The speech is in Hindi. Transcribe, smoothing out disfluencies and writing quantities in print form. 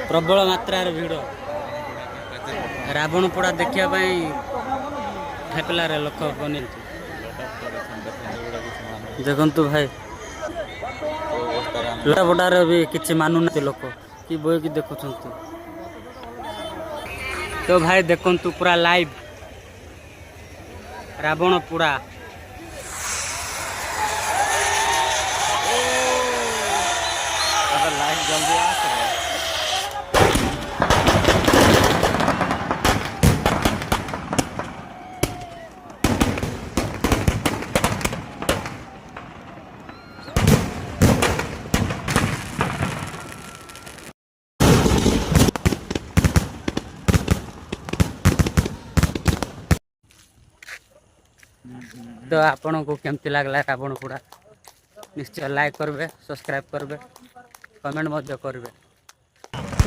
प्रबल मात्रार भिड़ रावण पोड़ा देखा ठेकलार लोक बनी देखु भाई लोटा बड़ार भी किसी मानुना लोक कि बोई कि देखुं तो भाई देखु पूरा लाइव रावण पोड़ा लाइव जल्दी तो आपण को केमती लगला रावण पोड़ा निश्चय लाइक करबे सब्सक्राइब करबे कमेंट मध्य करबे।